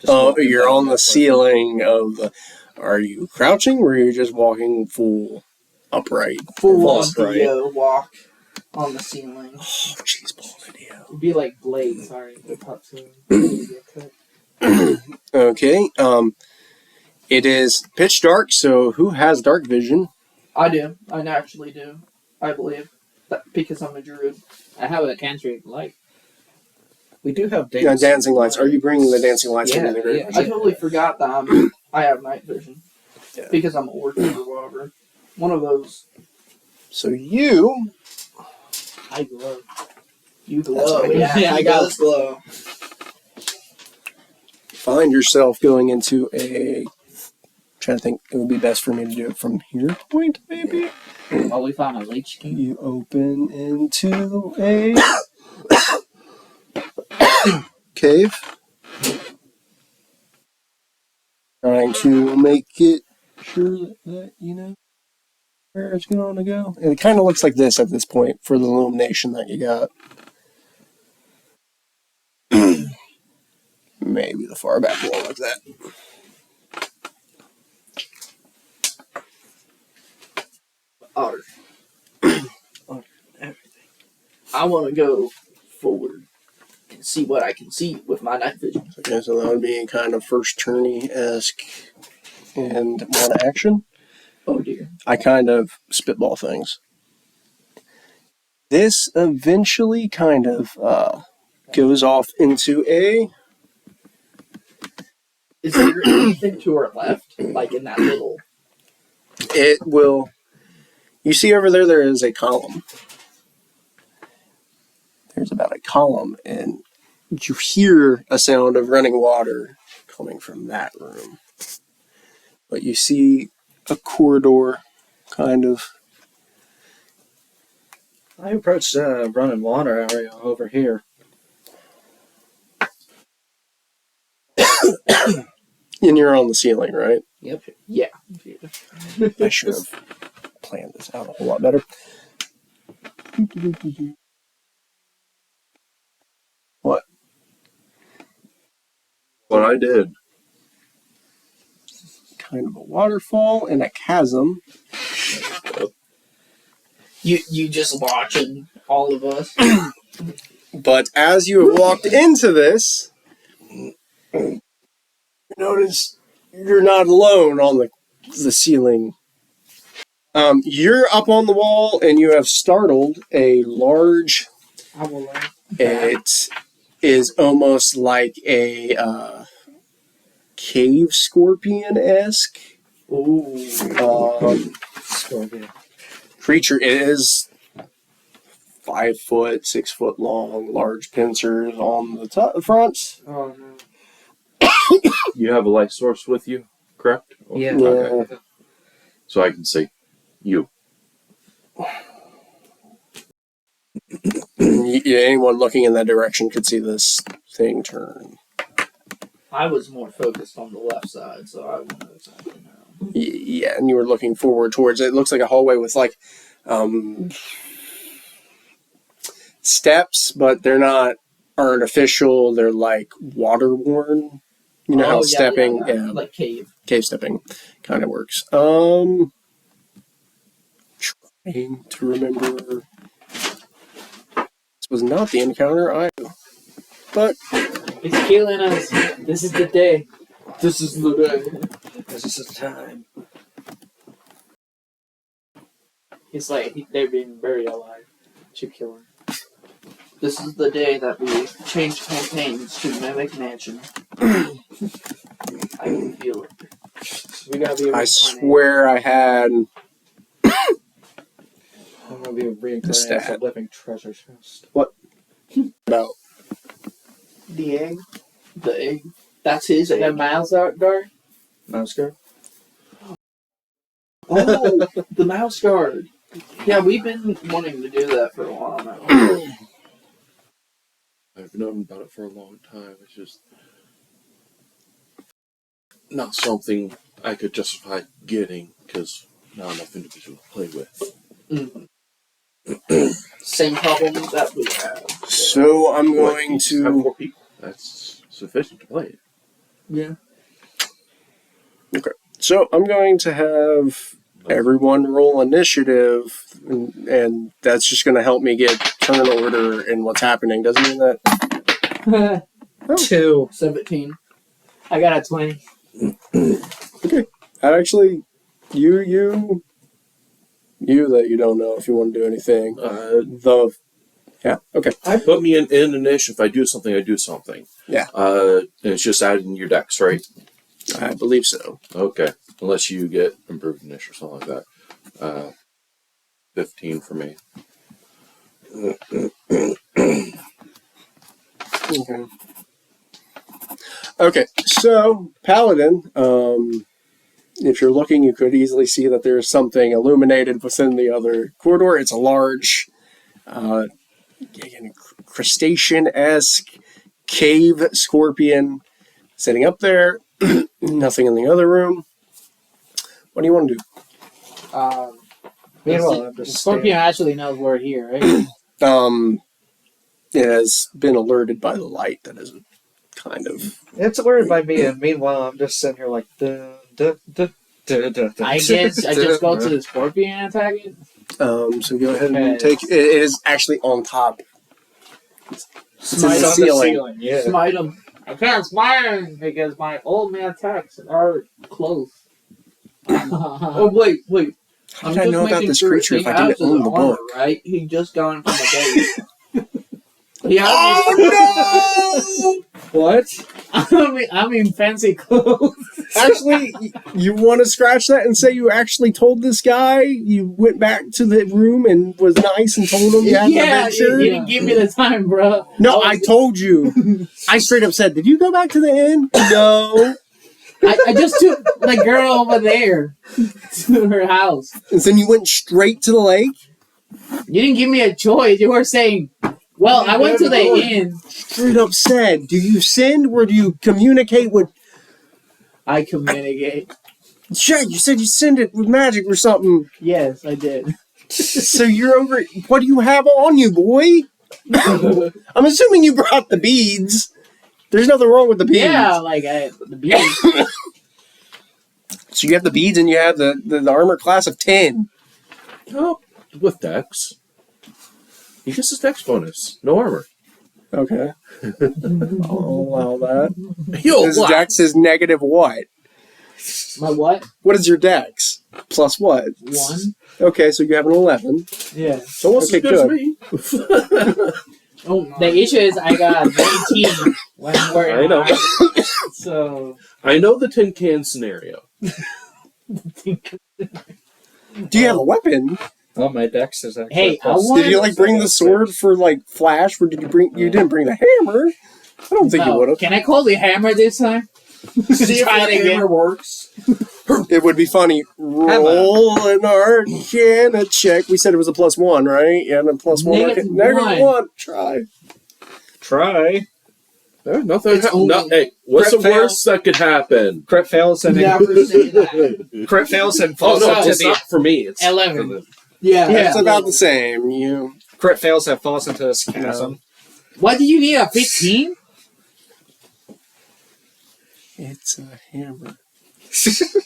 Oh, you're on the ceiling of the... Are you crouching or are you just walking full upright? Full Dio walk on the ceiling. Oh, jeez, Dio. It'd be like Blade, sorry. The top ceiling. Okay, it is pitch dark, so who has dark vision? I do. I naturally do. I believe. Because I'm a druid. I have a cantrip light. We do have dancing lights. Are you bringing the dancing lights from the group? Yeah. I totally forgot that I have night vision. Yeah. Because I'm an orc or whatever. One of those. So you... I glow. You glow. Yeah, I got this glow. Find yourself going into a... I'm trying to think, it would be best for me to do it from here point, maybe? Oh, we found a Lich King. You open into a... cave. Trying to make it sure that you know where it's going to go. And it kind of looks like this at this point for the illumination that you got. Maybe the far back wall like that. Otter. Everything. I want to go forward and see what I can see with my night vision. Okay, so that would be kind of first turny-esque and one action. Oh dear. I kind of spitball things. This eventually kind of goes off into a... Is there anything to our left? Like in that little... It will... You see over there, there is a column. There's about a column, and you hear a sound of running water coming from that room. But you see a corridor, kind of. I approached running water area over here. And you're on the ceiling, right? Yep. Yeah. I should have planned this out a whole lot better. What? What I did. Kind of a waterfall and a chasm. You just watching all of us. But as you have walked into this, you notice you're not alone on the ceiling. You're up on the wall and you have startled a large... It is almost like a cave scorpion-esque. Scorpion. Creature. It is 5 foot, 6 foot long, large pincers on the front. Oh no. You have a light source with you, correct? Yeah. Okay. So I can see you. Anyone looking in that direction could see this thing turn. I was more focused on the left side, so I wouldn't know exactly now. Yeah, and you were looking forward towards it. It looks like a hallway with like steps, but they're not artificial. They're like water worn. You know how stepping, like cave stepping, kind of works. Trying to remember. This was not the encounter but it's killing us. This is the day. This is the day. This is the time. It's like they're being buried alive to kill her. This is the day that we change campaigns to Mimic Mansion. I can feel it. We gotta be. I swear I had. I'm gonna be reincarnated as a living treasure chest. What? About the egg. The egg. That's his egg. The mouse guard. Mouse guard. Oh, the mouse guard. Yeah, we've been wanting to do that for a while now. I've known about it for a long time. It's just not something I could justify getting because not enough individuals to play with. Mm-hmm. Same problem that we have. So I'm going to have 4 people. That's sufficient to play it. Yeah. Okay. So I'm going to have everyone roll initiative, and that's just going to help me get turn order in what's happening. Doesn't mean that. 2. 17. I got a 20. Okay. Actually, you that you don't know if you want to do anything. Yeah. Okay. Put me in initiative. If I do something, I do something. Yeah. And it's just adding your dex, right? I believe so. Okay. Unless you get improved initiative or something like that. 15 for me. Okay. Okay. So Paladin, if you're looking, you could easily see that there's something illuminated within the other corridor. It's a large, crustacean-esque cave scorpion sitting up there. Nothing in the other room. What do you want to do? Meanwhile, I'm The just Scorpion actually knows we're here, right? It has been alerted by the light that is kind of... It's worried by me, and meanwhile, I'm just sitting here like... Duh, duh, duh, duh, duh, duh. I guess I just go to the Scorpion and attack it. So go ahead and take... It is actually on top. It's in the on the ceiling. yeah. Smite him. I can't smite him because my old man attacks are close. Oh, wait. How did I know about this creature if I didn't own the book? Right? He just got him from the base. Oh no! What? I'm in fancy clothes. Actually, you want to scratch that and say you actually told this guy? You went back to the room and was nice and told him you had an adventure? You didn't give me the time, bro. No, I told you. I straight up said, did you go back to the inn? No. I just took the girl over there to her house. And then you went straight to the lake? You didn't give me a choice. You were saying, well, I went to the inn. Straight up said, do you send or do you communicate with... I communicate. Shit, you said you send it with magic or something. Yes, I did. So you're over... What do you have on you, boy? I'm assuming you brought the beads. There's nothing wrong with the beads. Yeah, like the beads. So you have the beads and you have the armor class of 10. Oh, with dex. He gets his dex bonus. No armor. Okay. I'll allow that. Yo, His what? dex is negative what? My what? What is your dex? Plus what? 1. Okay, so you have an 11. Yeah. So what's Okay, as good as me? Oh my. The issue is I got 19 when I'm wearing I know. mine. So I know the tin can scenario. Do you have a weapon? Oh, my dex is actually... Hey, I plus- want- Did you bring the sword for Flash, or did you bring? You didn't bring the hammer. I don't think you would have. Can I call the hammer this time? See if Try the it again. hammer works. It would be funny. Roll an Arcana check. We said it was a +1, right? Yeah, and a +1. Negative Negative one. 1. Try. Try. Nothing. It's only- Hey, what's the Crit fail. worst that could happen? Crit fails and... Never say that. Crit fails and Oh falls no, into it's the... not for me. It's 11. for the- Yeah. It's about the same. You. Crit fails and falls into this chasm. What do you need, a 15? It's a hammer.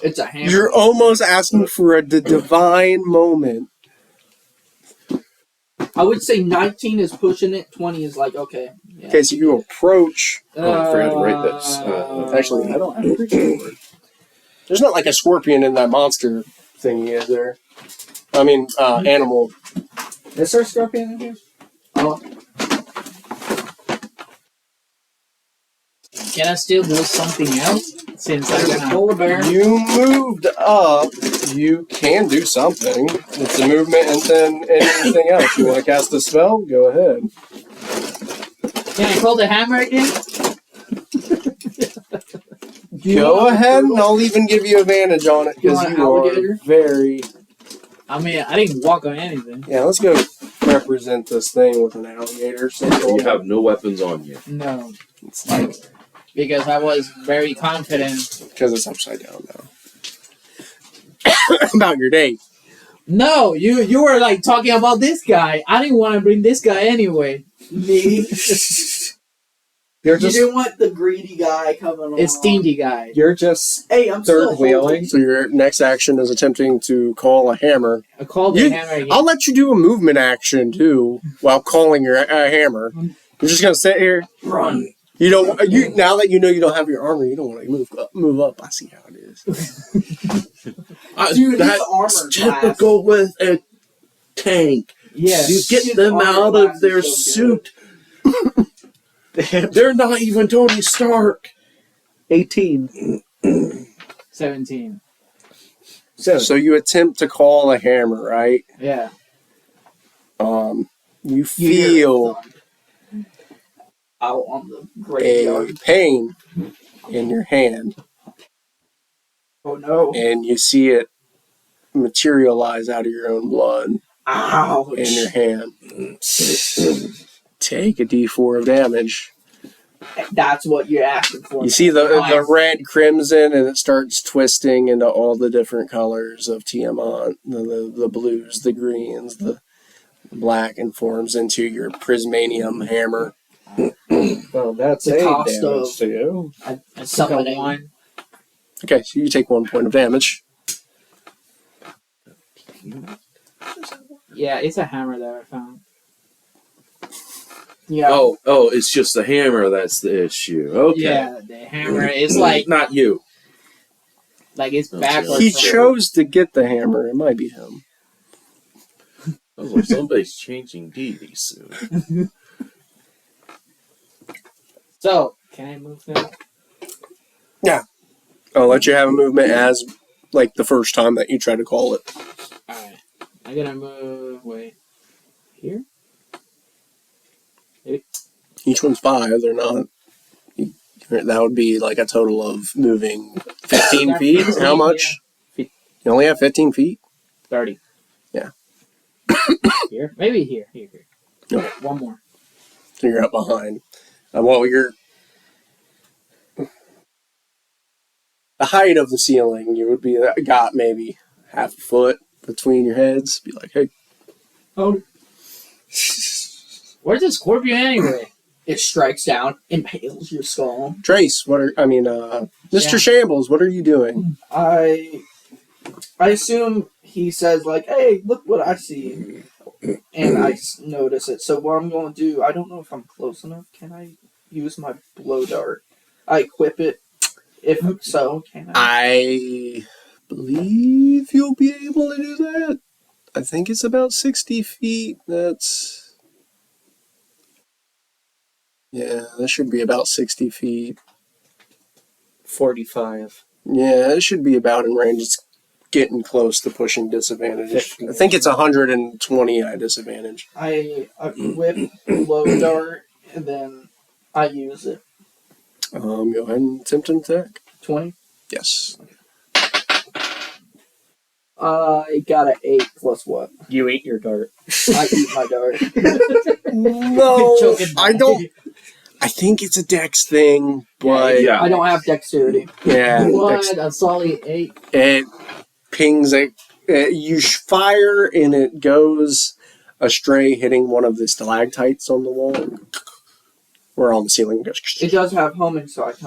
It's a hammer. You're almost asking for the divine moment. I would say 19 is pushing it. 20 is like, okay. Yeah. Okay, so you approach. Oh, I forgot to write this. Actually, I don't have a creature word. There's not like a scorpion in that monster thingy, is there? I mean, animal. Is there a scorpion in here? Oh, Can I still do something else? Since I'm gonna... polar bear. You moved up. You can do something. It's a movement and then anything else. You want to cast a spell? Go ahead. Can I call the hammer again? Go ahead, and I'll even give you advantage on it You because want an you are alligator? very. I mean, I didn't walk on anything. Yeah, let's go represent this thing with an alligator. You have no weapons on you. No. It's like Because I was very confident. because it's upside down now. About your date. No, you were like talking about this guy. I didn't want to bring this guy anyway. Me. You're You just didn't want the greedy guy coming along. It's Stingy guy. you're just Hey, I'm still third wheeling. holding. So your next action is attempting to call a hammer. I called the hammer again. I'll let you do a movement action too while calling your hammer. You're just gonna sit here. Run. You don't. You now that you know you don't have your armor, you don't want to move up. I see how it is. Dude, his That's armor typical with a tank. Yeah. You get His them armor out class of their is so good. suit. They're not even Tony Stark. 18. 17. 7. So you attempt to call a hammer, right? Yeah. You feel Out on the a graveyard. pain in your hand, Oh no. and you see it materialize out of your own blood Ouch. in your hand. Take a D4 of damage. That's what you're asking for. You see the red crimson, and it starts twisting into all the different colors of Tiamat. The blues, the greens, the black, and forms into your prismanium hammer. Well, that's The 8 cost damage of- to you. I took a Summoning. 1. Okay, so you take 1 point of damage. Yeah, it's a hammer that I found. Yeah. Oh, it's just the hammer that's the issue. Okay. Yeah, the hammer is like Not you. it's Okay. backwards. He from- chose to get the hammer. It might be him. Oh, somebody's changing deities soon. So, can I move now? I'll let you have a movement as like the first time that you try to call it. Alright. I'm gonna move. Wait. Here? Each one's 5. They're not. That would be like a total of moving 15 feet. How much? Yeah. You only have 15 feet? 30. Yeah. Here? Maybe here. Here. Okay. One more. So you're up behind. Well, you're the height of the ceiling. You would be got maybe half a foot between your heads. Be like, hey, Oh. Where's the scorpion anyway? It strikes down, impales your skull. Trace. Mr. Yeah. Shambles. What are you doing? I assume he says like, "Hey, look what I see," and I notice it. So what I'm going to do, I don't know if I'm close enough. Can I use my blow dart? I equip it. If so, can I? I believe you'll be able to do that. I think it's about 60 feet. That should be about 60 feet. 45. Yeah, it should be about in range. It's getting close to pushing disadvantage. 15. I think it's 120 at disadvantage. I equip blow dart, and then I use it. Go ahead and attempt an attack. 20. Yes. I got an 8 plus what? You eat your dart. I eat my dart. No, Choking I don't. I think it's a dex thing, but Yeah. I don't have dexterity. yeah, What? A solid 8. it pings it. You fire and it goes astray, hitting one of the stalactites on the wall, or on the ceiling. It does have homing, so it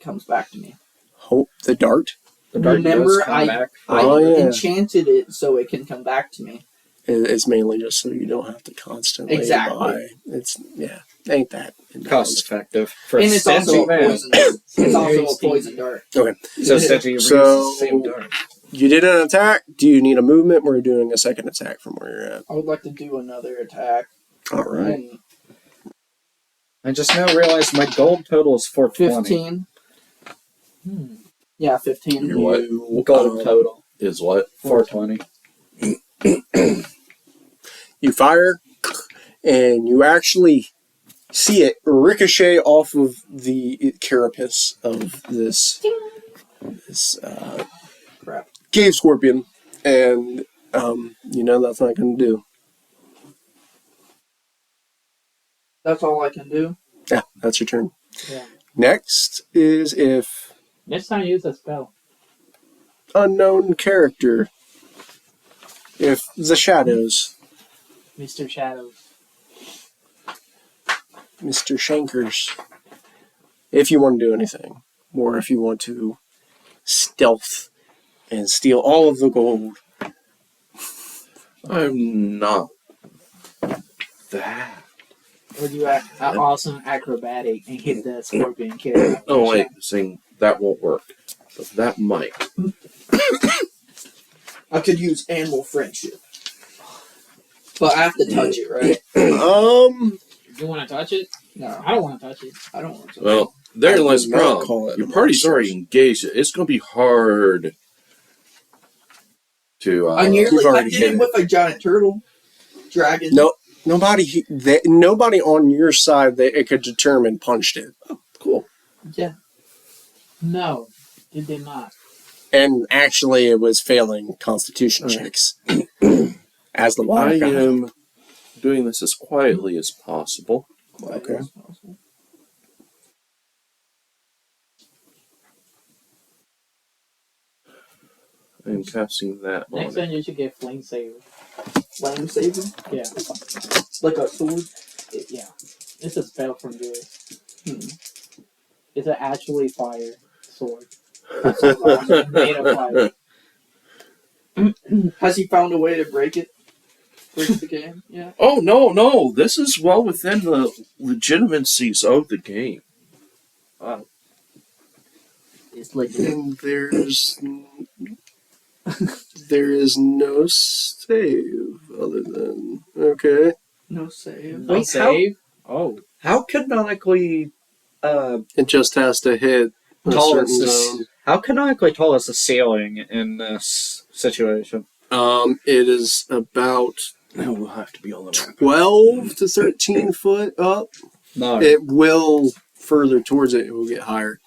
comes back to me. Hope the dart. The dart Remember, does come back. I Oh, yeah. enchanted it so it can come back to me. It's mainly just so you don't have to constantly Exactly. buy. Ain't that Cost effective. For And it's also stingy a man. poison. It's also Very a poison dart. Okay. So stingy, you So- reuse the same dart. You did an attack. Do you need a movement? We're doing a second attack from where you're at. I would like to do another attack. All right. And I just now realized my gold total is 420. 15. Yeah, 15. Your what? You, Gold total. Is what? 420. you fire, and you actually see it ricochet off of the carapace of this Crap. cave scorpion, and that's not going to do. That's all I can do. Yeah, that's your turn. Yeah. Next is if Next time use a spell. unknown character. If the shadows, Mr. Shadows. Mr. Shankers. if you want to do anything, or if you want to stealth and steal all of the gold. I'm not that. Would you act awesome acrobatic and hit the scorpion killer? Oh wait, saying that won't work. But that might. I could use animal friendship. But I have to touch it, right? You want to touch it? No, I don't want to touch it. I don't want to. Well, therein lies the I would not problem. call it Your a party's monster. already engaged. It's going to be hard to. I You've nearly I already did hit it it. with a giant turtle. Dragon. No, nobody on your side that it could determine punched it. Cool. Yeah. No, it did not. And actually, it was failing Constitution checks. As the I water guy. am doing this as quietly as possible. Okay. I am casting that Next on. time you should get flame saver. Flame saber? Yeah, Like a sword? yeah. It's a spell from yours. Hmm. It's an actually fire sword. Made of fire. Has he found a way to break it? Break the game? Yeah. Oh, no. This is well within the legitimacies of the game. It's legit. And there is no save other than okay. No save. No Wait, save? Oh. How canonically It just has to hit a tall is certain this? zone. How canonically tall is the ceiling in this situation? It is about Now we'll have to be on the map. 12 to 13 foot up. No. It will further towards it. It will get higher.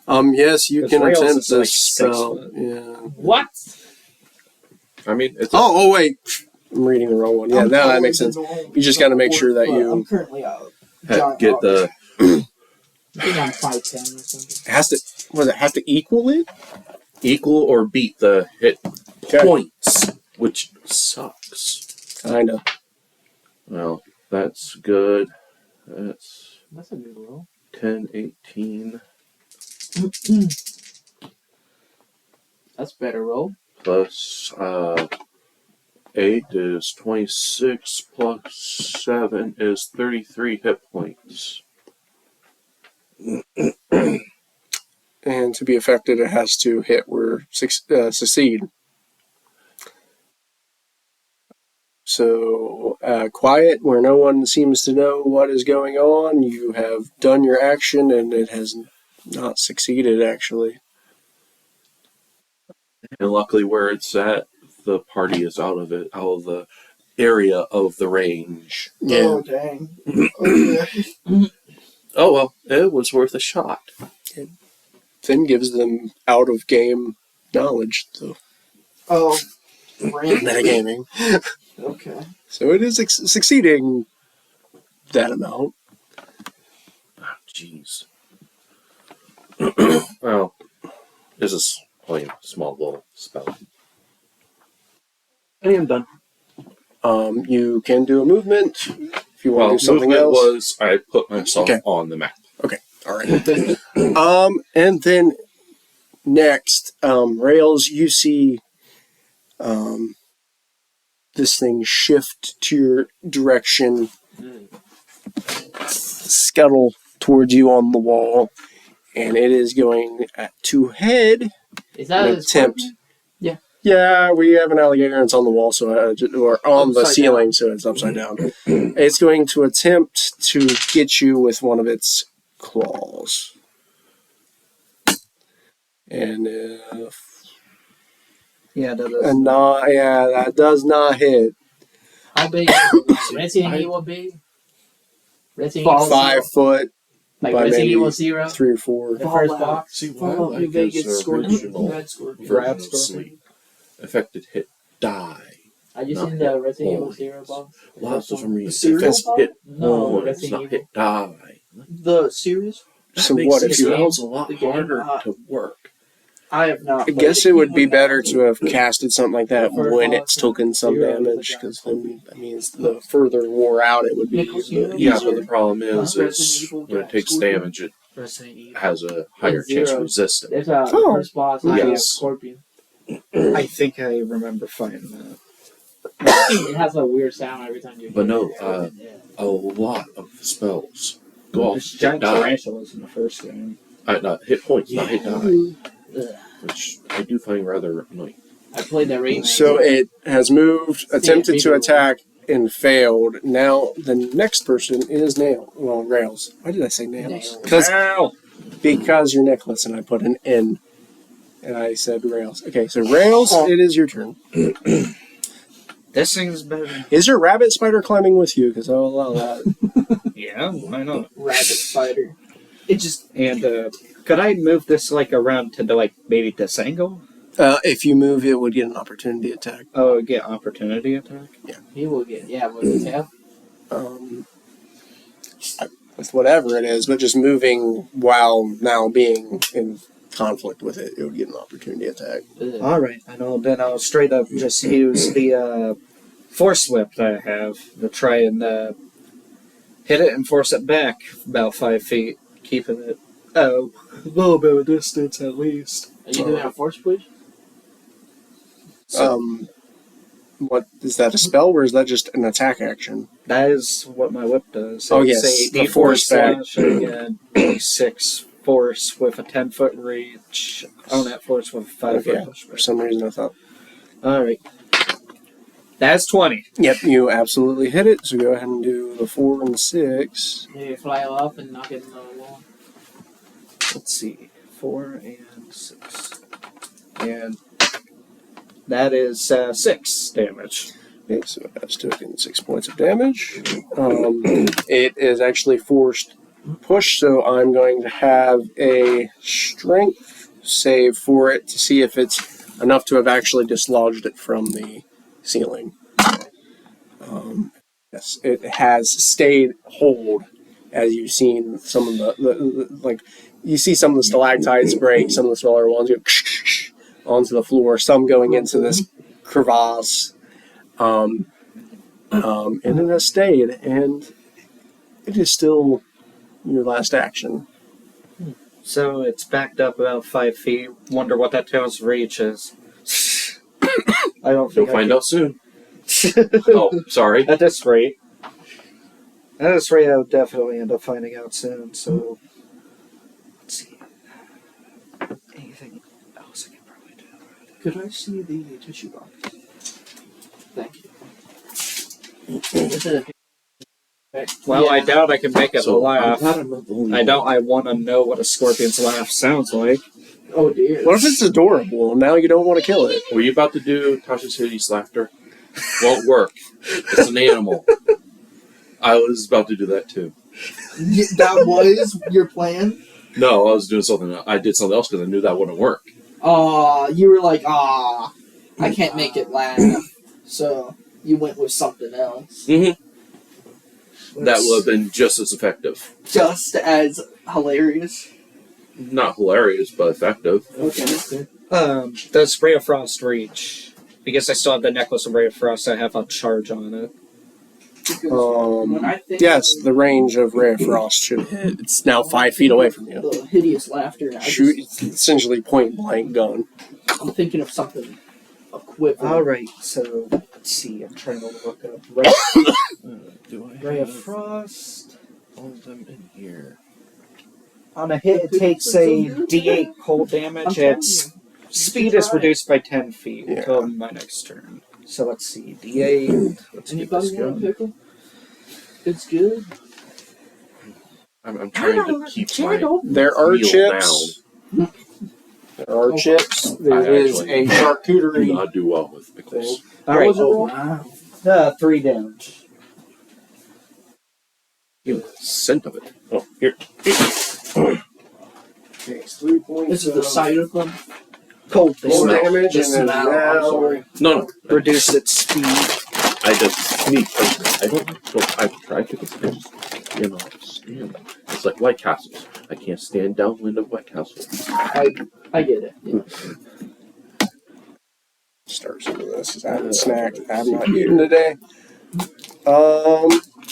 Yes, you Because can rails attempt is like this 6 spell. foot. Yeah. What? I mean, it's Oh, wait. I'm reading the wrong one. Yeah, I'm now taller that makes than sense. normal, You just gotta make sure that but you- I'm currently out. Giant get rock. the I think I'm 5'10" or something. It has to. Was it have to equal it? equal or beat the hit Okay. points, which sucks. Kinda. Well, that's good. That's That's a good roll. 10, 18 That's a better roll. plus 8 is 26 plus 7 is 33 hit points. And to be affected, it has to hit or succeed. So, quiet, where no one seems to know what is going on. You have done your action, and it has not succeeded, actually. And luckily, where it's at, the party is out of the area of the range. Oh, dang. Okay. Oh well, it was worth a shot. Then gives them out-of-game knowledge, so Oh, random. metagaming. Okay. So it is succeeding that amount. Oh, jeez. Well, this is only a small little spell. I am done. You can do a movement if you want Well, to do something movement else. was I put myself Okay. on the map. All right. And then next, Rails, you see this thing shift to your direction, scuttle towards you on the wall, and it is going to head. Is that An a attempt. scorpion? Yeah, we have an alligator and it's on the wall, so or on the Upside ceiling, down. so it's upside down. It's going to attempt to get you with one of its claws. And that does not hit. How big is it? Resident Evil big? Resident Evil 5 foot, Like by Resident maybe Evil 0? 3 or 4. The first Fallout. box? See, what I Fallout New like Vegas is the Scorpion. original Red Scorpion. version Red of Scorpion. Sleep. Affected hit die. Are you Not seen the hit Resident Evil points. 0 box? Lots of them read The cereal affected box? hit No, points, Resident not Evil. hit die. The series? That So makes what these if you- spells a lot the game, harder to work. I have not. I played guess it would be better to have casted something like that The first when boss it's taken some 0 is a damage, giant because then that means the further wore out it would be. Nichols, you know, Yeah, easier. but the problem is, Resident it's Evil when it Giant takes Scorpion. damage, it Resident Evil. has a higher chance of Zero. resisting. There's a Oh. first boss. I have Yes. Scorpion. I think I remember finding that. It has a weird sound every time you. But hit no, it. a lot of spells go off There's hit giant die. tarantulas in the first game. Not hit points, not hit die. Ugh. Which I do find rather annoying. I played the remake. So it has moved, attempted to video. attack, and failed. Now the next person is Rails. Why did I say Nails? Nails. Because you're Nicholas, and I put an N, and I said Rails. Okay, so Rails, it is your turn. This thing's better. Is your rabbit spider climbing with you? Because I'll allow that. Yeah, why not? Rabbit spider. It just And could I move this like around to like maybe this angle? If you move, it would get an opportunity attack. Oh, get opportunity attack. He will get with his tail. With whatever it is, but just moving while now being in conflict with it, it would get an opportunity attack. Ugh. All right, I know. Then I'll straight up just use the force whip that I have to try and hit it and force it back about 5 feet, keeping it a little bit of distance at least. Are you doing a force push? What is that, a spell, or is that just an attack action? That is what my whip does. Oh, It's yes, a the D4 force back. slash and D6 force with a 10-foot reach on that force with a 5-foot Okay. pushback. For some reason, I thought. All right. That's 20. Yep, you absolutely hit it. So go ahead and do the 4 and 6. Maybe fly off and knock it into the wall. Let's see. 4 and 6. And that is 6 damage. Okay, so it has taken 6 points of damage. It is actually forced push, so I'm going to have a strength save for it to see if it's enough to have actually dislodged it from the ceiling. Yes, it has stayed hold, as you've seen some of the like, you see some of the stalactites break, some of the smaller ones go onto the floor, some going into this crevasse. And it has stayed, and it is still your last action. So it's backed up about 5 feet. Wonder what that tail's reach is. I don't You'll think find out soon. Oh, sorry. At this rate, I'll definitely end up finding out soon. So, let's see. Anything else I can probably do? could I see the tissue box? Thank you. This is a Well, Yeah. I doubt I can make it So, laugh. I'm not the only I doubt I want to know what a scorpion's laugh sounds like. Oh dear. What if it's adorable, and now you don't want to kill it? Were you about to do Tasha's Hideous Laughter? Won't work. It's an animal. I was about to do that too. That was your plan? No, I was doing something. I did something else because I knew that wouldn't work. You were like, I can't make it laugh. So you went with something else. Mm-hmm. That would have been just as effective. Just as hilarious. Not hilarious, but effective. Okay. Does Ray of Frost reach? Because I still have the necklace of Ray of Frost, I have a charge on it. When I think Yes, of the range of Ray of Frost should hit. It's now 5 feet away from you. the hideous laughter, Shoot, it's essentially point blank gun. I'm thinking of something equivalent. Alright, so let's see, I'm trying to look up Ray, Do I Ray of have Frost. all of them in here? On a hit, it takes a D8 cold damage. Its speed is reduced by 10 feet Yeah. until my next turn. So let's see, D8. Let's keep this Anybody want a going. pickle? It's good. I'm trying to keep my There are wheel chips. down. There are chips. There I is actually a Do charcuterie. not do well with pickles. Alright, What was it roll? wow. 3 damage. Even the scent of it. Oh, here. Takes 3 points. This is the sight of them. Cold Full damage. damage, The and then smell, I'm now sorry. No. Reduce its speed. I just me personally. I don't. Well, I've tried pickles. I just cannot stand them. It's like White Castles. I can't stand downwind of White Castle. I get it. Yeah. start some of this because I haven't snacked. I have not eaten today.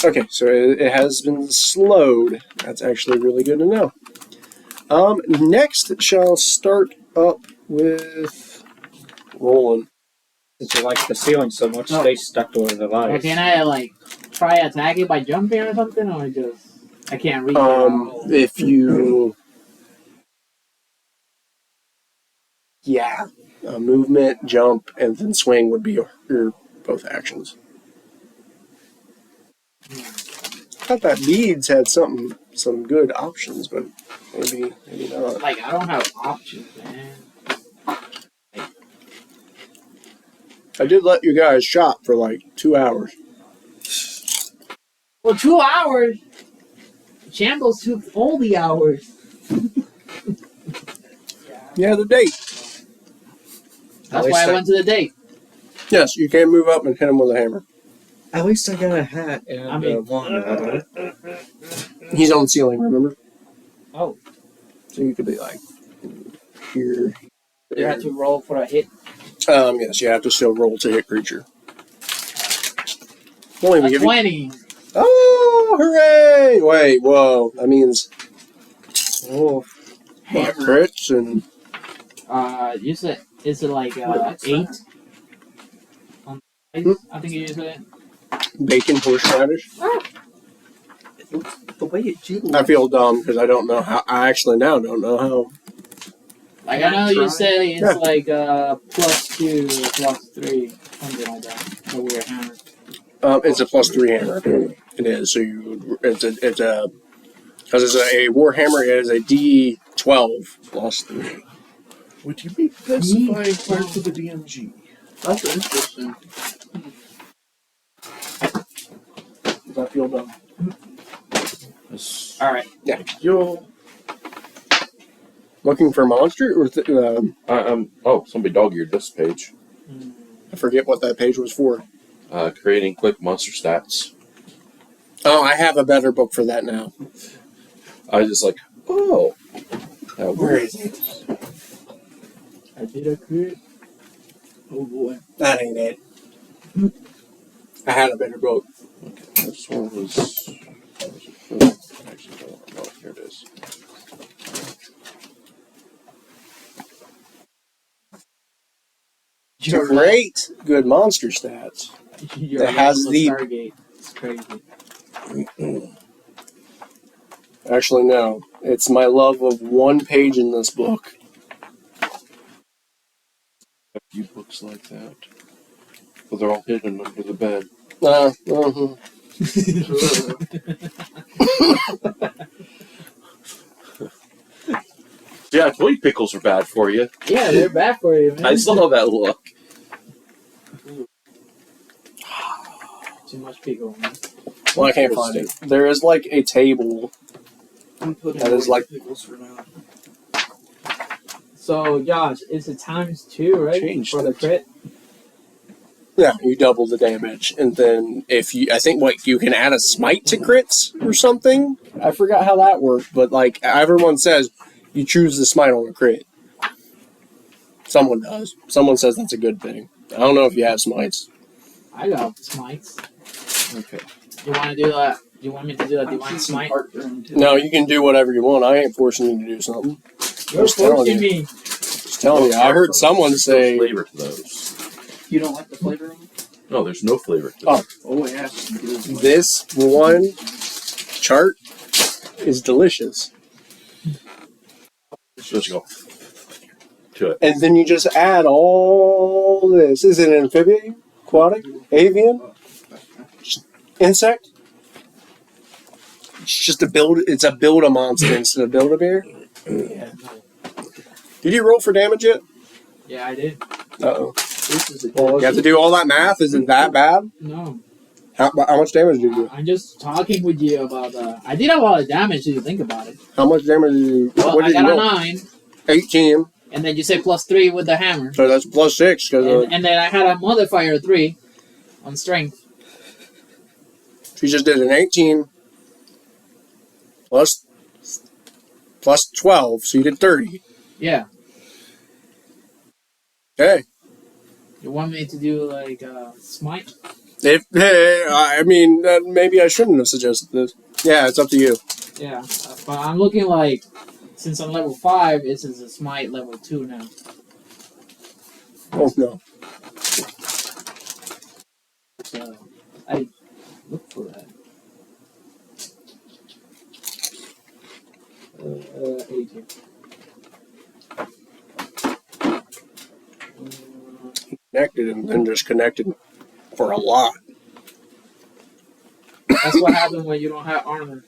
Okay, so it has been slowed. That's actually really good to know. Next shall start up with Roland. Since you like the ceiling so much, stay stuck to where the light Or is. can I like try attacking by jumping or something, or just I can't reach it at all? If you, movement, jump, and then swing would be your both actions. I thought that Leeds had some good options, but maybe not. Like I don't have options, man. I did let you guys shop for like 2 hours. Well, 2 hours. Shambles took all the hours. Yeah, the date. That's least why I I- went to the date. Yes, you can move up and hit him with a hammer. At least I got a hat and I mean- wand out of it. He's on the ceiling, remember? Oh, So you could be like here. you had to roll for a hit. Yes, you have to still roll to hit creature. Won't even A give you. 20. Oh, hooray! Wait, whoa. That means my crits and You said is it like what's 8? that? On dice? I think you used it. bacon horseradish. It looks the way it jiggles. I feel dumb because I don't know how. I actually now don't know how. Like Can I I know you try? say it's Yeah. like +2 or +3, something like that. The weird hammer. It's a +3 hammer. It is. So it's a because it's a war hammer. It is a D12 +3. Would you be specifying parts of the DMG? That's interesting. Does that feel dumb? All right. Yo, Looking for monster or somebody dog-eared this page. I forget what that page was for. Creating quick monster stats. Oh, I have a better book for that now. I was just like, oh. Where is it? I did a crit. Oh boy. That ain't it. I had a better book. Okay, this one was. Actually, no, here it is. Great, good monster stats. You're It has level the- Stargate. It's crazy. Actually, no. It's my love of one page in this book. A few books like that. But they're all hidden under the bed. Yeah, I told you pickles are bad for you. Yeah, they're bad for you, man. I saw that look. Too much pickle, man. Well, I can't find it. There is like a table. I'm putting That is away like- the pickles for now. So, Josh, it's a ×2, right? Changed For the it. crit? Yeah, you double the damage, and then if you, I think what you can add a smite to crits or something. I forgot how that worked, but like everyone says, you choose the smite on a crit. Someone does. Someone says that's a good thing. I don't know if you have smites. I got smites. Okay. You want to do that? You want me to do that I'm divine choosing smite? heartburn too. No, you can do whatever you want. I ain't forcing you to do something. You're Just telling forcing you. me. Just telling you. I heard someone There's no say, flavor to those. You don't like the flavor of them? No, there's no flavor to Oh. them. Oh yeah. You do. this one chart is delicious. Just go to it. And then you just add all this. Is it an amphibian? Aquatic? Avian? Insect? It's just it's a build-a-monster instead of build-a-bear? Yeah, Did you roll for damage yet? yeah, I did. Uh-oh. This is a You have to do all that math? Is it that bad? No, How much damage did you do? I'm just talking with you about. I did a lot of damage if you think about it. How much damage did you... Well, what I did got you a roll? 9, 18. and then you say +3 with the hammer, So that's plus 6. Because and then I had a modifier 3 on strength. she just did an 18 plus 12. So you did 30. Yeah, Okay. you want me to do like smite? I mean, maybe I shouldn't have suggested this. Yeah, it's up to you. Yeah, but I'm looking like since I'm level 5, it's a smite level 2 now. Oh no. So I look for that. 18. Connected and then just connected for a lot. That's what happens when you don't have armor.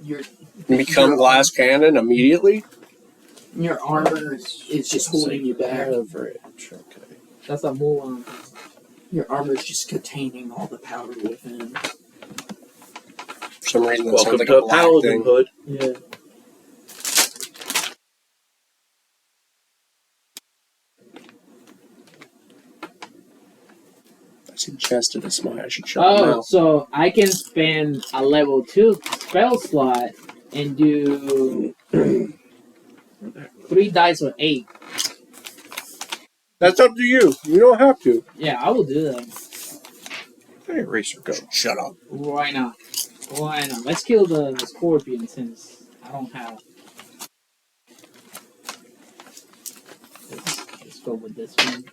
Your You become glass cannon immediately? your armor is just holding you back. Average, okay. That's a Mulan. Your armor is just containing all the power within. For some reason, that Welcome sounds like to a black Paladin thing. Hood. Yeah. I suggested a smite. I should shut them Oh, out. so I can spend a level 2 spell slot and do 3 dice with 8. That's up to you. You don't have to. Yeah, I will do that. Hey, Racer, go. Shut up. Why not? Why not? Let's kill the scorpion since I don't have. Let's go with this one.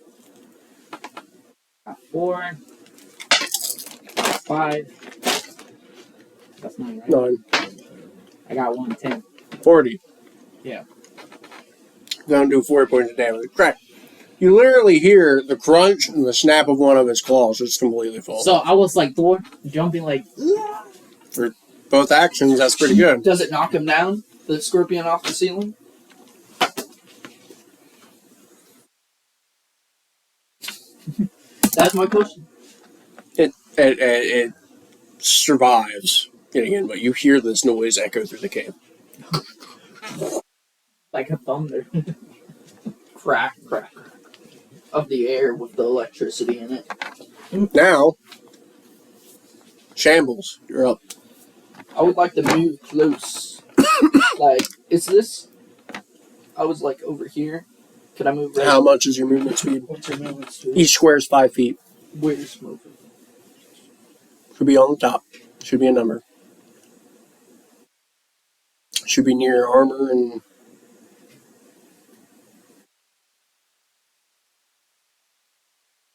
Got 4. 5. That's 9, right? 9. I got 1, 10. 40. Yeah. Don't do 4 points of damage. Crack. You literally hear the crunch and the snap of one of his claws. It's completely full. So I was like Thor, jumping like. For both actions, that's pretty good. Does it knock him down? The scorpion off the ceiling? That's my question. It survives getting in, but you hear this noise echo through the cave. Like a thunder. Crack, crack. Of the air with the electricity in it. Now, Shambles, you're up. I would like to move close. Like, is this... I was like over here. Could I move right? How much is your movement speed? What's your movement speed? Each square is 5 feet. Where's moving? Should be on the top. Should be a number. Should be near your armor and...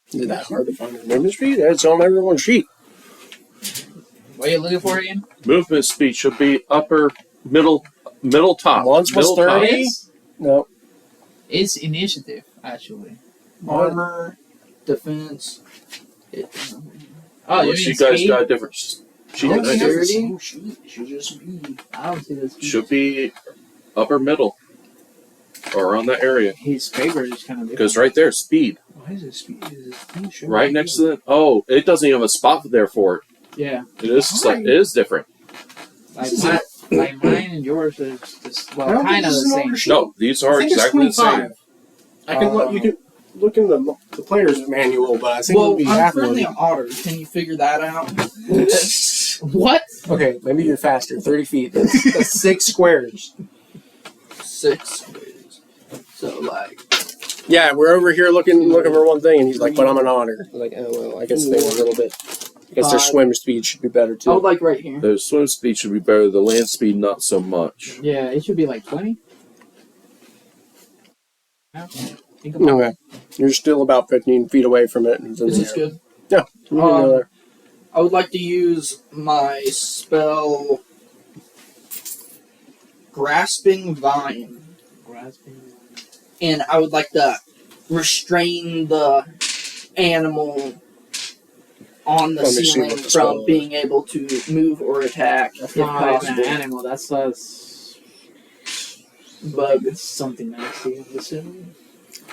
Is it that hard to find a movement speed? It's on everyone's sheet. What are you looking for again? Movement speed should be upper, middle, top. Once was middle top. 30. No. It's initiative, actually. Armor, defense. Oh, Unless you you mean guys speed? got a different sheet than I do. Should just be. I don't see this. Should be upper middle. Or around that area. His favorite is kind of Because right there, speed. Why is it speed? Is it speed? Should Right be. next to it. Oh, it doesn't even have a spot there for it. Yeah. It is different. Like, This is like mine and yours is just, I well, don't think kind of this the is an same. older sheet. No, these I are think it's exactly the 25. same. I can look. You can look in the player's manual, but I think it'll Well, be I'm half currently one. an otter. Can you figure that out? What? Okay, maybe you're faster. 30 feet. That's 6 squares. 6 squares. So, like... Yeah, we're over here looking for one thing, and he's like, "But I'm an otter." I'm like, oh well, I guess they're a little bit. I guess their 5. swim speed should be better I too. would like right here. The swim speed should be better. The land speed, not so much. Yeah, it should be like 20. Yeah. Think about Okay, you're still about 15 feet away from it. And it's in Is the this air. good? Yeah, you can go there. I would like to use my spell... Grasping Vine. grasping. And I would like to restrain the animal on the Let me see ceiling what the spell from is. being able to move or attack That's if not even an possible. animal. That's a Bug. It's something nasty in the ceiling.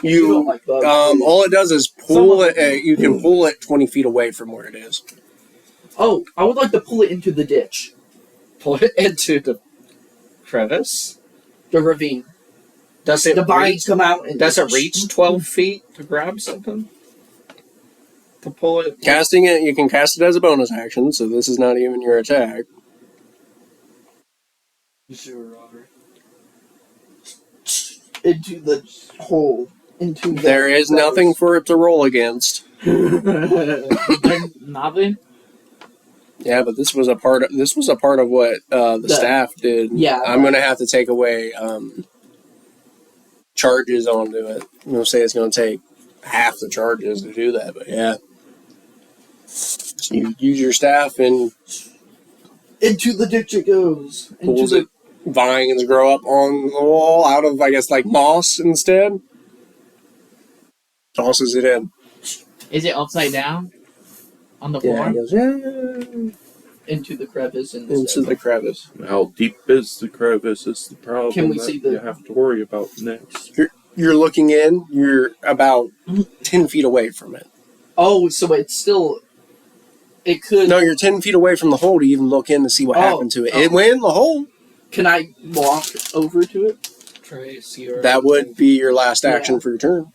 You don't You like bugs. all it does is pull it. You can pull it 20 feet away from where it is. Oh, I would like to pull it into the ditch. Pull it into the crevice. The ravine. Does it The reach? vines come out and... Does it reach 12 feet to grab something? To pull it? Casting it, you can cast it as a bonus action, so this is not even your attack. into the hole. Into the There is nothing for it to roll against. Nothing? Yeah, but this was a part of what the staff did. Yeah. I'm gonna have to take away charges onto it. I'm gonna say it's gonna take half the charges to do that, but yeah. So you use your staff and Into the ditch it goes. pulls it. Vines grow up on the wall out of, I guess, like moss instead. Tosses it in. Is it upside down on the Yeah, floor? he goes, yeah. Into the crevice. Into the crevice. How deep is the crevice is the problem Can we that see the- you have to worry about next. You're looking in, you're about 10 feet away from it. Oh, so it's still... It could... No, you're 10 feet away from the hole to even look in to see what happened to it. It went in the hole. Can I walk over to it? Trace your. That would be your last action for your turn.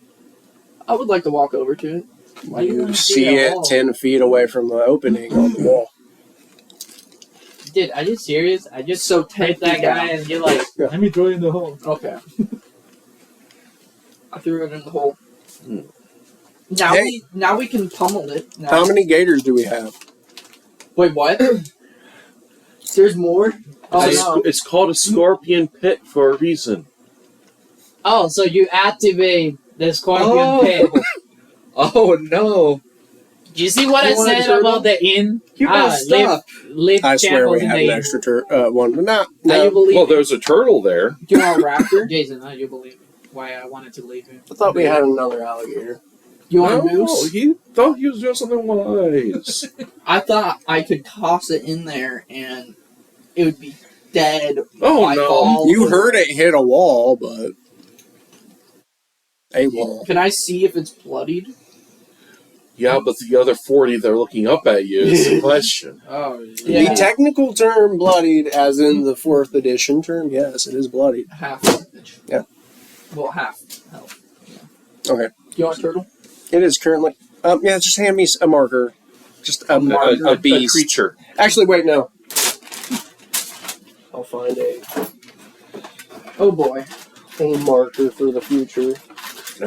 I would like to walk over to it. Why do you You wanna see the it wall? 10 feet away from the opening on the wall. Dude, are you serious? I just So 10 hit that feet guy down. and you're like, Yeah. let me throw you in the hole. Okay. I threw it in the hole. Hmm. Now we can pummel it. Now. How many gators do we have? Wait, what? There's more? Oh, no. It's called a scorpion pit for a reaon. Oh, so you activate the scorpion Oh. pit. Oh no! Do you see what You I want a said turtle? about the inn? You gotta stop. Live I swear chapels we in have the an inn. extra one, but not. Now you No. believe Well, me? there's a turtle there. Do you want a raptor? Jason, now you believe me. Why I wanted to leave him. I thought we had another alligator. You want a No, moose? he thought he was doing something wise. I thought I could toss it in there and it would be dead. Oh, by no. all You the- heard it hit a wall, but a wall. Can I see if it's bloodied? Yeah, but the other 40 that are looking up at you is the question. Oh, Yeah. The technical term bloodied, as in the 4th edition term, yes, it is bloodied. Half damage. Yeah. Well, half health. Okay. You want a turtle? It is currently. Yeah, just hand me a marker. Just a marker. A beast. creature. Actually, wait, no. I'll find Oh boy. a marker for the future.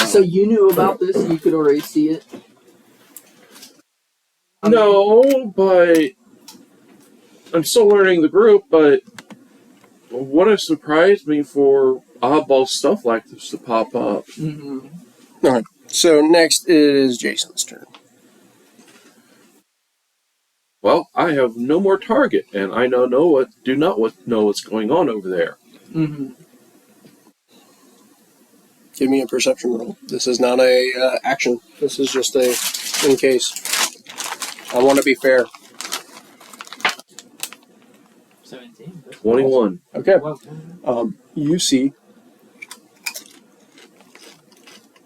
So you knew about this? You could already see it? No, but I'm still learning the group, but what has surprised me for oddball stuff like this to pop up. Mm-hmm. Alright, so next is Jason's turn. Well, I have no more target, and I do not know what's going on over there. Mm-hmm. Give me a perception roll. This is not a action. This is just a in case. I want to be fair. 17. That's 21. Okay. Well, You see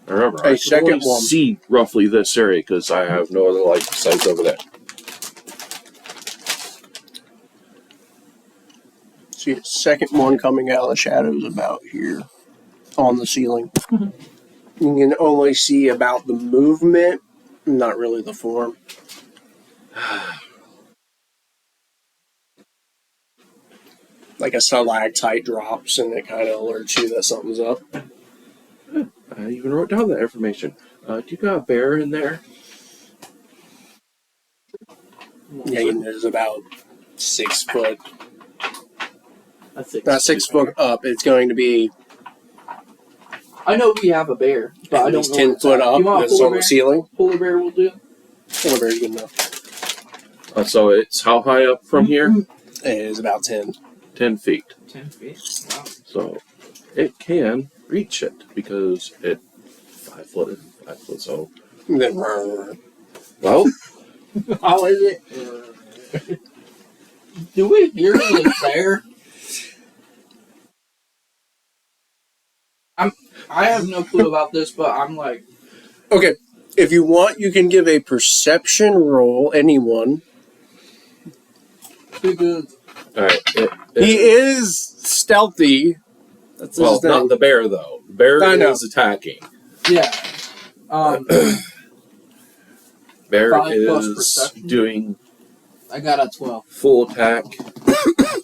Remember, A I can second only one. see roughly this area because I have no other light besides over there. see a second one coming out of the shadows about here on the ceiling. You can only see about the movement, not really the form. Like a stalactite drops and it kind of alerts you that something's up. I even wrote down that information. Do you got a bear in there? Yeah, and there's about 6 foot. that's 6. Not 6 foot up. It's going to be I know we have a bear, but I at don't least know 10 where it's foot at. up. You want a It's polar on the bear? ceiling. Polar bear will do. Polar bear's good enough. So it's how high up from here? It is about 10. 10 feet. 10 feet. Wow. So it can reach it because it 5 foot, 5 foot. So And then, well, How is it? Do we hear the bear? I have no clue about this, but I'm like, okay, if you want, you can give a perception roll, anyone. because all right. He is stealthy. That's Well, his thing. not the bear though. The bear I know. is attacking. yeah, Bear 5 plus is perception. doing I got a 12. full attack.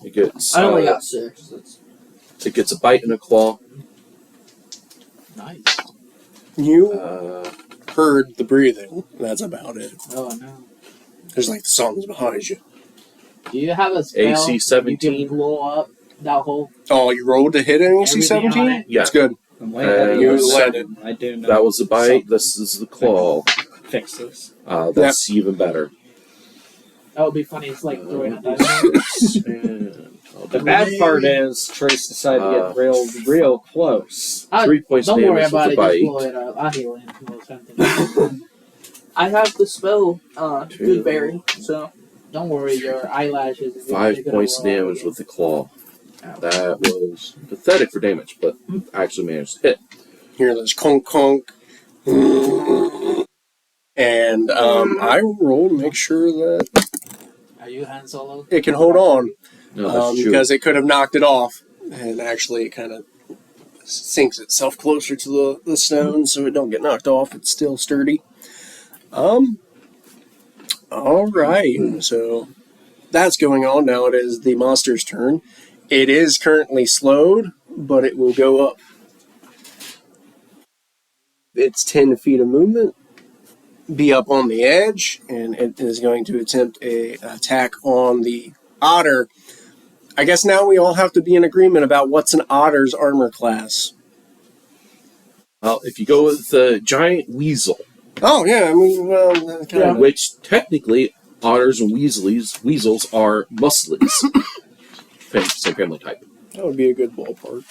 It gets. I only got 6. That's, It gets a bite and a claw. Nice. You Uh, heard the breathing. That's about it. Oh, no. There's like the songs behind you. Do you have a spell AC 17. you can blow up that whole? Oh, you rolled to hit an AC Everything on 17? it? Yeah. That's good. I'm way ahead of You you. let it. I do know. That was the bite. something. This is the claw. Fix this. That's even better. That would be funny. It's like throwing a dice. And The bad part is Trace decided to get real close. 3 points Don't damage worry about with it. the bite. Just blow it up. I'll heal him. No something. I have the spell, Two. Good Berry, so. Don't worry. Your eyelashes. 5 they're gonna points roll out damage again. with the claw. That was pathetic for damage, but actually managed to hit. Hear this conk conk. And I roll to make sure that Are you Han Solo? it can hold on. No, that's true. Because it could have knocked it off. And actually, it kind of sinks itself closer to the stone so it don't get knocked off. It's still sturdy. All right. So that's going on now. It is the monster's turn. It is currently slowed, but it will go up. It's 10 feet of movement, be up on the edge, and it is going to attempt a attack on the otter. I guess now we all have to be in agreement about what's an otter's armor class. Well, if you go with the giant weasel, Oh, yeah, I mean, well, kind of. which technically otters and weasels are musclies. Same family type. That would be a good ballpark.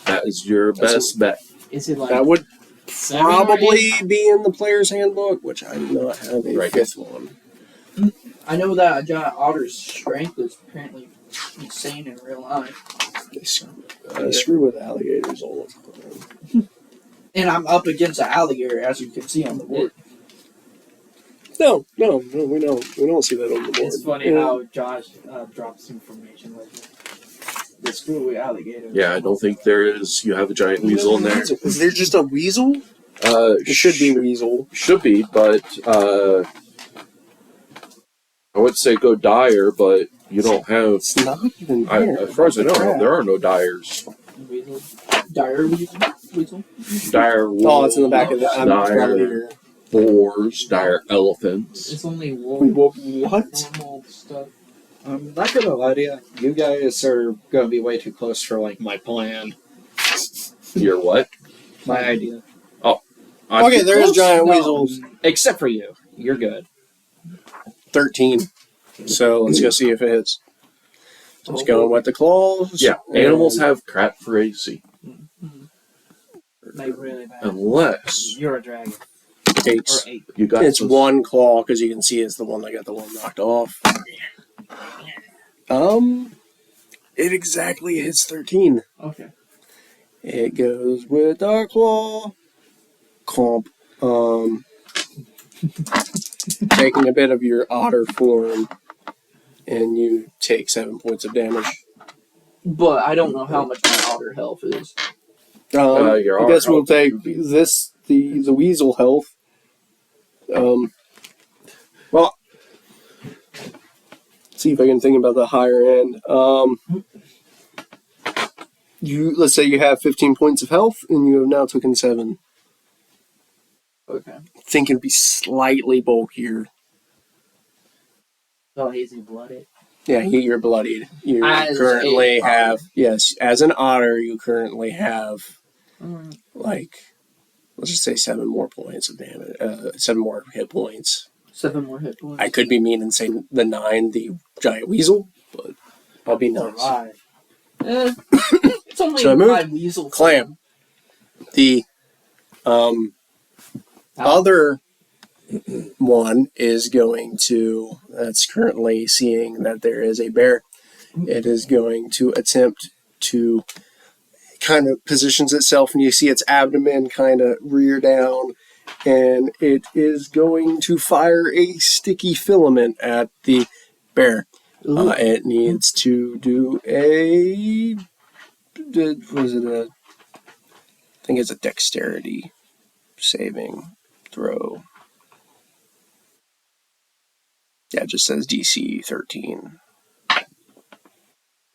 That is your best bet. Is it like That would 7 or 8? probably be in the player's handbook, which I do not have a Right. fifth one. I know that a giant otter's strength is apparently insane in real life. They screw with alligators all the time. And I'm up against an alligator, as you can see on the board. No, we don't see that on the board. It's funny how Josh drops information like that. The screwy alligator. Yeah, I don't think there is. You have a giant weasel in there. Is there just a weasel? It should be weasel. Should be, but I would say go dire, but you don't have. It's not even there. As far as I know, there are no dyers. Weasel. Dire weasel? Dire Oh, it's in the back of the. I'm dire probably here. boars, dire elephants. It's only Wait, wolf. what? Normal stuff. I'm not gonna lie to you. You guys are gonna be way too close for like my plan, You're what? my idea. Okay, there is giant No, weasels. except for you. You're good. 13. So let's go see if it hits. Just going with the claws. Yeah, animals have crap for AC. Like really bad. Unless You're a dragon. It's, Or ape. you got it's those- one claw because you can see it's the one that got the one knocked off. It exactly hits 13. Okay. It goes with our claw. Clomp. Taking a bit of your otter form, and you take 7 points of damage. But I don't know how much my otter health is. your I guess otter we'll take health would be- this, the weasel health. Well, see if I can think about the higher end. Let's say you have 15 points of health, and you have now taken 7. Okay. I think it'd be slightly bulkier. So easy blooded. Yeah, you're bloodied. You As currently a have, yes, as an otter, you currently have, like, let's just say 7 more points of damage, 7 more hit points. 7 more hit points. I could be mean and say the 9, the giant weasel, but I'll be nice. Alive. It's only So I moved. my weasel. Clam. The other one is going to, that's currently seeing that there is a bear. It is going to attempt to kind of positions itself, and you see its abdomen kind of rear down, and it is going to fire a sticky filament at the bear. It needs to do I think it's a dexterity saving throw. Yeah, it just says DC 13.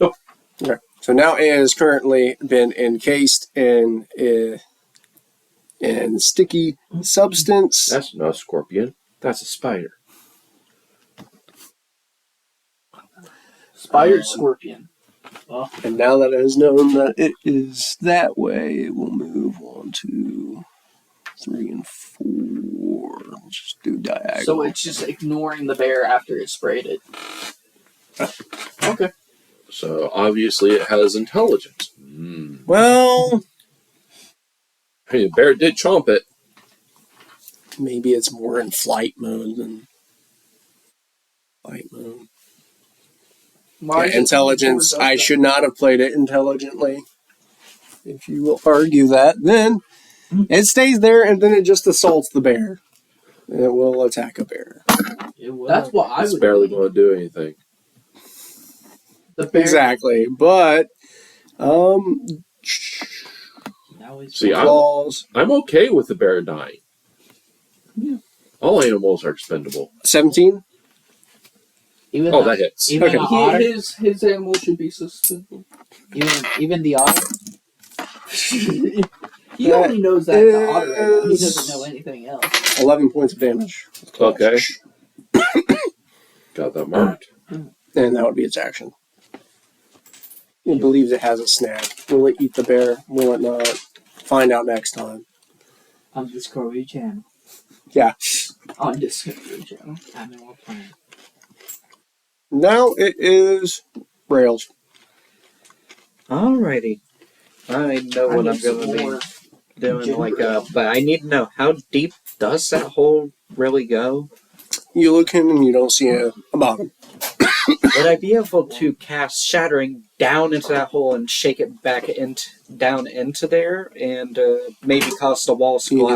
Nope. Okay. So now it has currently been encased in sticky substance. That's not a scorpion. That's a spider. Spider scorpion. And now that it is known that it is that way, it will move 1, 2, 3, and 4. Let's just do diagonal. So it's just ignoring the bear after it sprayed it. Okay. So obviously it has intelligence. Well, Hey, the bear did chomp it. maybe it's more in flight mode than fight mode. Why Yeah, is it intelligence. towards us I then? should not have played it intelligently. If you will argue that, then it stays there and then it just assaults the bear. It will attack a bear. It will. That's what I It's would barely do. going to do anything. The bear. Exactly. But, Now he's See, claws. I'm okay with the bear dying. Yeah. All animals are expendable. 17? even Oh, the, that hits. even Okay. the otter, His animal should be suspended. even the otter. He only knows that the otter right now. He is- doesn't know anything else. 11 points of damage. Okay. Got that marked. And that would be its action. It believes it has a snack. Will it eat the bear? Will it not? Find out next time. On Discovery Channel. Yeah. On Discovery Channel. Animal Planet. Now it is Rails. Alrighty. I know what I'm need some going to be more doing. ginger ale. But I need to know, how deep does that hole really go? You look in and you don't see a bottom. Would I be able to cast Shattering down into that hole and shake it back down into there, and maybe cause the walls to You collapse